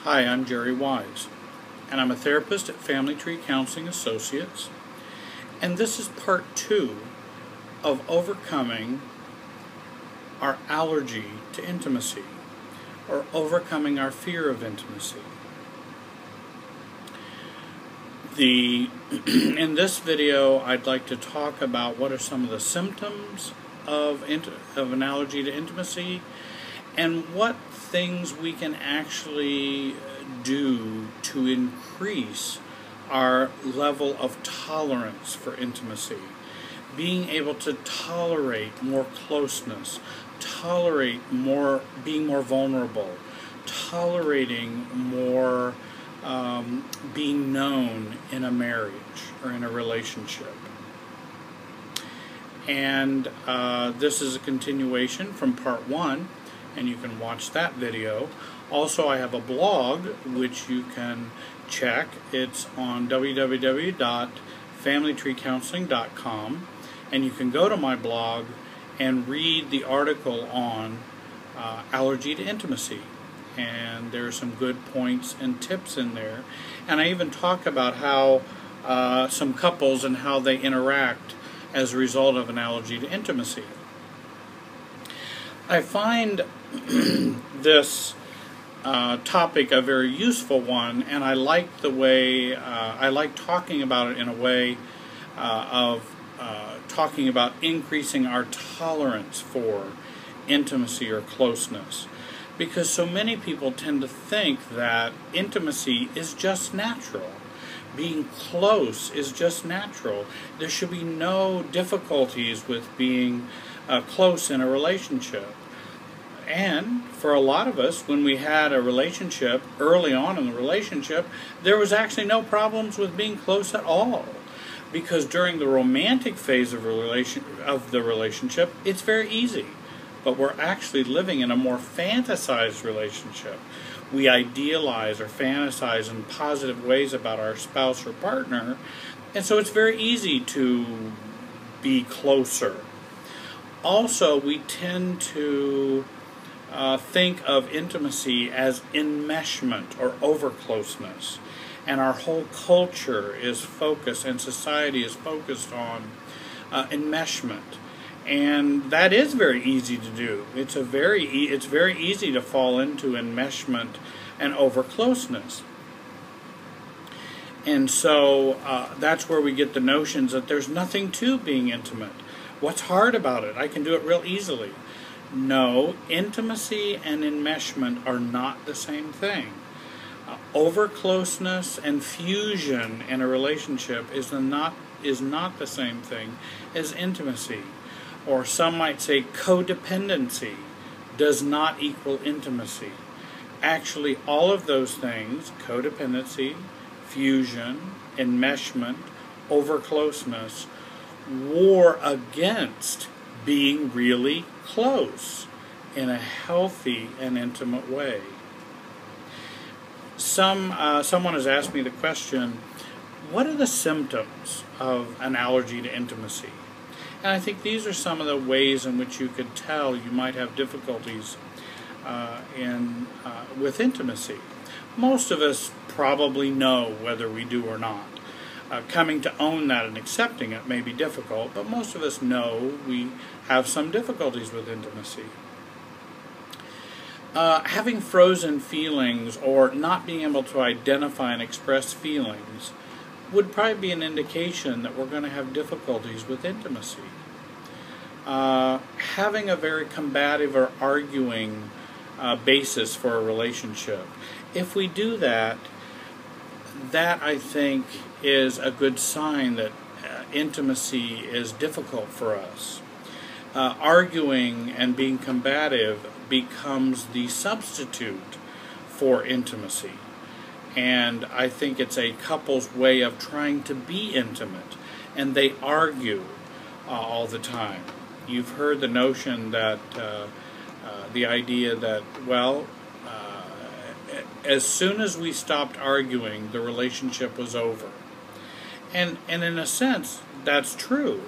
Hi, I'm Jerry Wise, and I'm a therapist at Family Tree Counseling Associates, and this is part 2 of overcoming our allergy to intimacy, or overcoming our fear of intimacy. In this video, I'd like to talk about what are some of the symptoms of an allergy to intimacy, and what things we can actually do to increase our level of tolerance for intimacy. Being able to tolerate more closeness, tolerate more, being more vulnerable, tolerating more being known in a marriage or in a relationship. And this is a continuation from part 1, and you can watch that video. Also, I have a blog which you can check. It's on www.familytreecounseling.com, and you can go to my blog and read the article on allergy to intimacy. And there are some good points and tips in there. And I even talk about how some couples and how they interact as a result of an allergy to intimacy. I find this topic a very useful one, and I like the way, I like talking about it in a way of talking about increasing our tolerance for intimacy or closeness. Because so many people tend to think that intimacy is just natural. Being close is just natural. There should be no difficulties with being close in a relationship. And for a lot of us, when we had a relationship, early on in the relationship, there was actually no problems with being close at all. Because during the romantic phase of the relationship, it's very easy. But we're actually living in a more fantasized relationship. We idealize or fantasize in positive ways about our spouse or partner, and so it's very easy to be closer. Also, we tend to think of intimacy as enmeshment or over-closeness, and our whole culture is focused, and society is focused on enmeshment. And that is very easy to do. It's very easy to fall into enmeshment and over-closeness. And so that's where we get the notions that there's nothing to being intimate. What's hard about it? I can do it real easily. No, intimacy and enmeshment are not the same thing. Over-closeness and fusion in a relationship is not the same thing as intimacy. Or some might say codependency does not equal intimacy. Actually, all of those things, codependency, fusion, enmeshment, over-closeness, war against being really close in a healthy and intimate way. Someone has asked me the question, what are the symptoms of an allergy to intimacy? And I think these are some of the ways in which you could tell you might have difficulties with intimacy. Most of us probably know whether we do or not. Coming to own that and accepting it may be difficult, but most of us know we have some difficulties with intimacy. Having frozen feelings or not being able to identify and express feelings would probably be an indication that we're going to have difficulties with intimacy. Having a very combative or arguing basis for a relationship. If we do that, that I think is a good sign that intimacy is difficult for us. Arguing and being combative becomes the substitute for intimacy. And I think it's a couple's way of trying to be intimate, and they argue all the time. You've heard the notion that, the idea that, well, as soon as we stopped arguing, the relationship was over. And in a sense, that's true.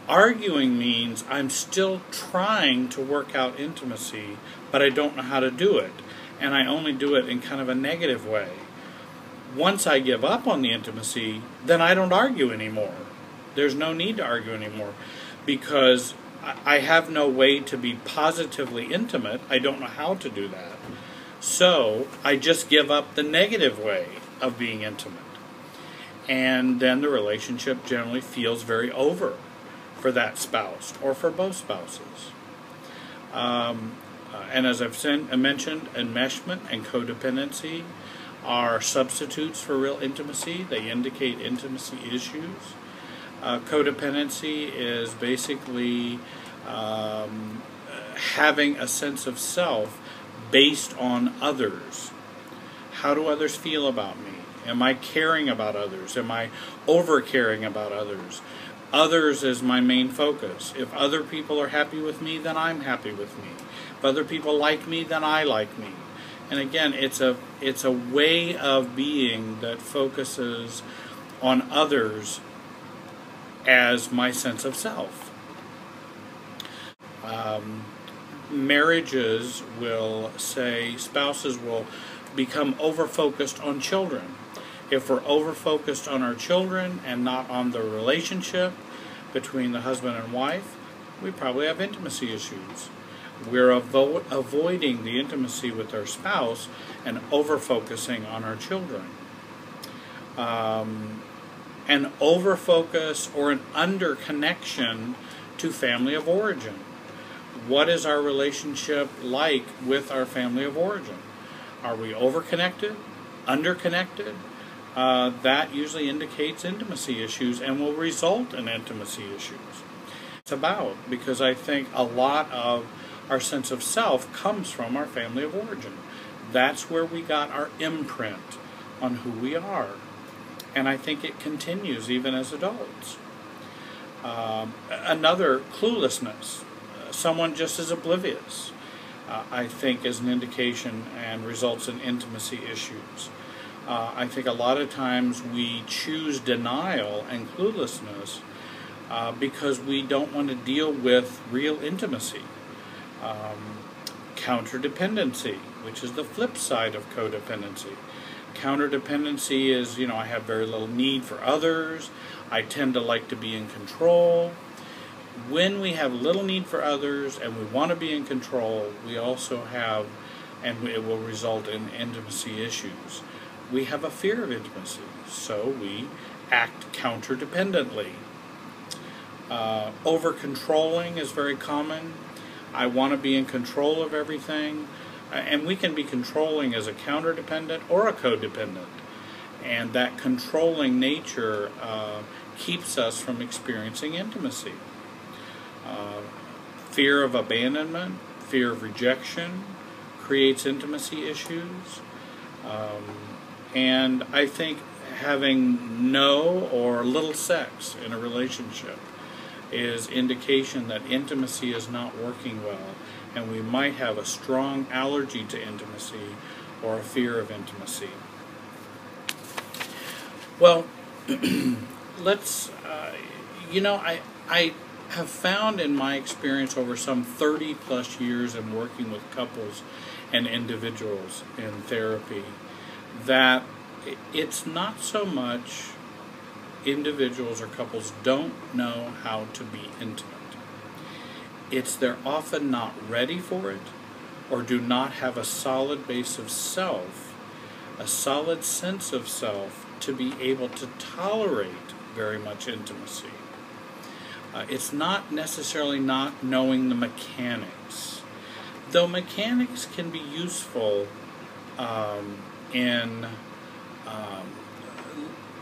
Arguing means I'm still trying to work out intimacy, but I don't know how to do it. and I only do it in kind of a negative way. Once I give up on the intimacy, then I don't argue anymore. There's no need to argue anymore, because I have no way to be positively intimate. I don't know how to do that. So I just give up the negative way of being intimate. And then the relationship generally feels very over for that spouse or for both spouses. And as I've mentioned, enmeshment and codependency are substitutes for real intimacy. They indicate intimacy issues. Codependency is basically having a sense of self based on others. How do others feel about me? Am I caring about others? Am I over-caring about others? Others is my main focus. If other people are happy with me, then I'm happy with me. If other people like me, then I like me. And again, it's a way of being that focuses on others as my sense of self. Marriages will say, spouses will become over-focused on children. If we're over-focused on our children and not on the relationship between the husband and wife, we probably have intimacy issues. We're avoiding the intimacy with our spouse and over-focusing on our children. An over-focus or an under-connection to family of origin. What is our relationship like with our family of origin? Are we over-connected? Under-connected? That usually indicates intimacy issues and will result in intimacy issues. It's about, because I think a lot of our sense of self comes from our family of origin. That's where we got our imprint on who we are. And I think it continues even as adults. Another, cluelessness. Someone just is oblivious, I think, is an indication and results in intimacy issues. I think a lot of times we choose denial and cluelessness because we don't want to deal with real intimacy. Counterdependency, which is the flip side of codependency. Counterdependency is, I have very little need for others. I tend to like to be in control. When we have little need for others and we want to be in control, we also have, and it will result in intimacy issues. We have a fear of intimacy, so we act counterdependently. Over-controlling is very common. I want to be in control of everything. And we can be controlling as a counterdependent or a codependent. And that controlling nature keeps us from experiencing intimacy. Fear of abandonment, fear of rejection creates intimacy issues. And I think having no or little sex in a relationship is indication that intimacy is not working well, and we might have a strong allergy to intimacy or a fear of intimacy. Well, let's, I have found in my experience over some 30 plus years in working with couples and individuals in therapy that it's not so much individuals or couples don't know how to be intimate. It's they're often not ready for it or do not have a solid base of self, a solid sense of self to be able to tolerate very much intimacy. It's not necessarily not knowing the mechanics, though mechanics can be useful in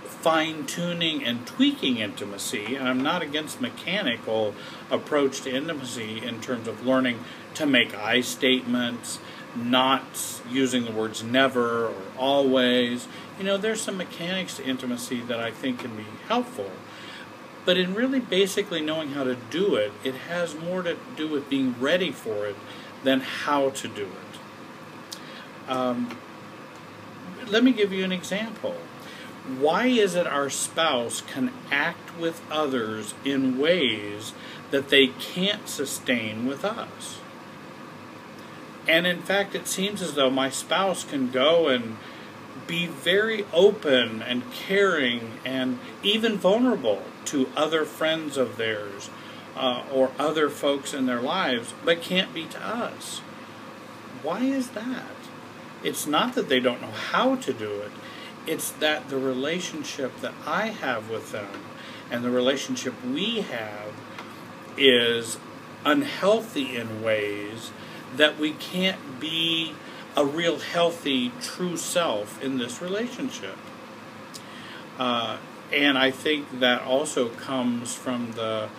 fine-tuning and tweaking intimacy, and I'm not against mechanical approach to intimacy in terms of learning to make I statements, not using the words never or always. There's some mechanics to intimacy that I think can be helpful. But in really basically knowing how to do it, it has more to do with being ready for it than how to do it. Let me give you an example. Why is it our spouse can act with others in ways that they can't sustain with us? And in fact, it seems as though my spouse can go and be very open and caring and even vulnerable to other friends of theirs or other folks in their lives, but can't be to us. Why is that? It's not that they don't know how to do it. It's that the relationship that I have with them and the relationship we have is unhealthy in ways that we can't be a real healthy, true self in this relationship. And I think that also comes from the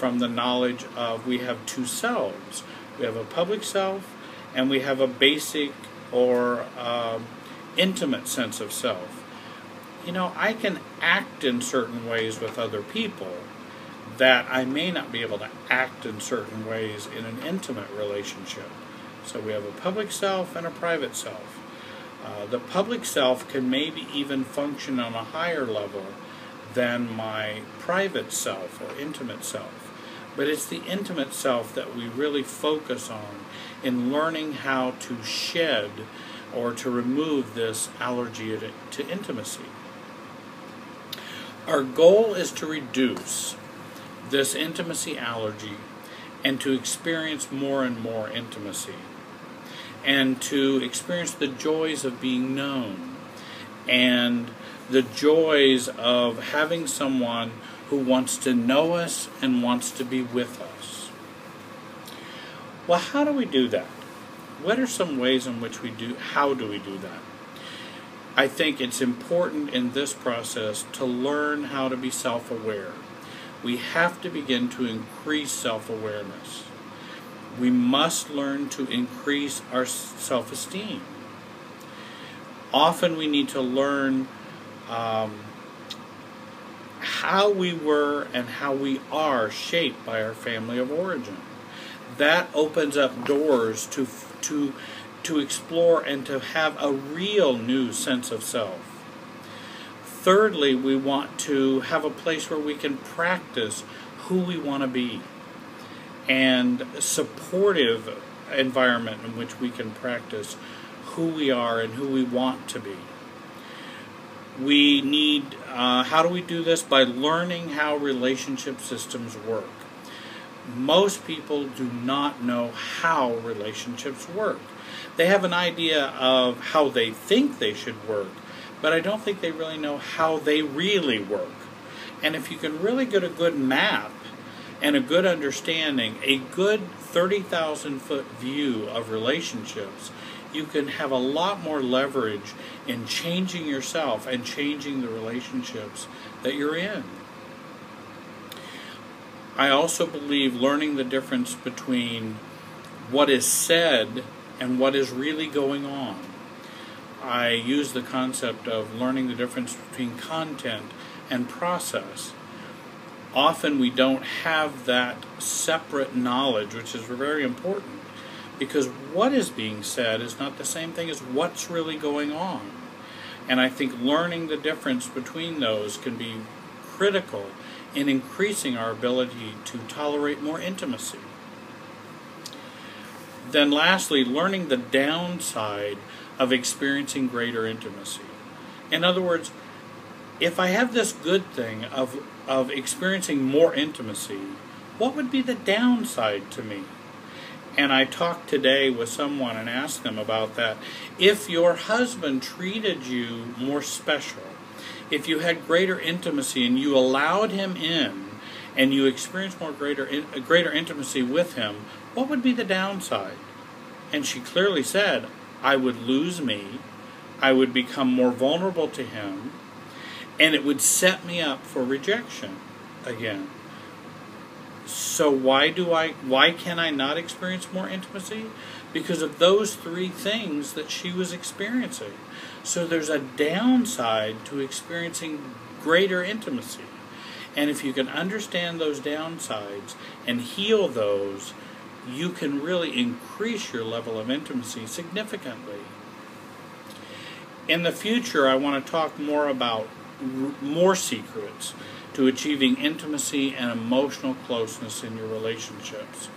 knowledge of we have two selves. We have a public self and we have a basic or intimate sense of self. You know, I can act in certain ways with other people that I may not be able to act in certain ways in an intimate relationship. So we have a public self and a private self. The public self can maybe even function on a higher level than my private self or intimate self. But it's the intimate self that we really focus on in learning how to shed or to remove this allergy to intimacy. Our goal is to reduce this intimacy allergy and to experience more and more intimacy and to experience the joys of being known and the joys of having someone who wants to know us and wants to be with us. Well, how do we do that? What are some ways in which how do we do that? I think it's important in this process to learn how to be self-aware. We have to begin to increase self-awareness. We must learn to increase our self-esteem. Often we need to learn how we were and how we are shaped by our family of origin. That opens up doors to explore and to have a real new sense of self. Thirdly, we want to have a place where we can practice who we want to be and a supportive environment in which we can practice who we are and who we want to be. We need, how do we do this? By learning how relationship systems work. Most people do not know how relationships work. They have an idea of how they think they should work, but I don't think they really know how they really work. And if you can really get a good map and a good understanding, a good 30,000-foot view of relationships, you can have a lot more leverage in changing yourself and changing the relationships that you're in. I also believe learning the difference between what is said and what is really going on. I use the concept of learning the difference between content and process. Often we don't have that separate knowledge, which is very important, because what is being said is not the same thing as what's really going on. And I think learning the difference between those can be critical in increasing our ability to tolerate more intimacy. Then lastly, learning the downside of experiencing greater intimacy. In other words, if I have this good thing of experiencing more intimacy, what would be the downside to me? And I talked today with someone and asked them about that. If your husband treated you more special, if you had greater intimacy and you allowed him in and you experienced greater intimacy with him, what would be the downside? And she clearly said, I would lose me, I would become more vulnerable to him, and it would set me up for rejection again. So why can I not experience more intimacy? Because of those three things that she was experiencing. So there's a downside to experiencing greater intimacy. And if you can understand those downsides and heal those, you can really increase your level of intimacy significantly. In the future, I want to talk more about more secrets to achieving intimacy and emotional closeness in your relationships.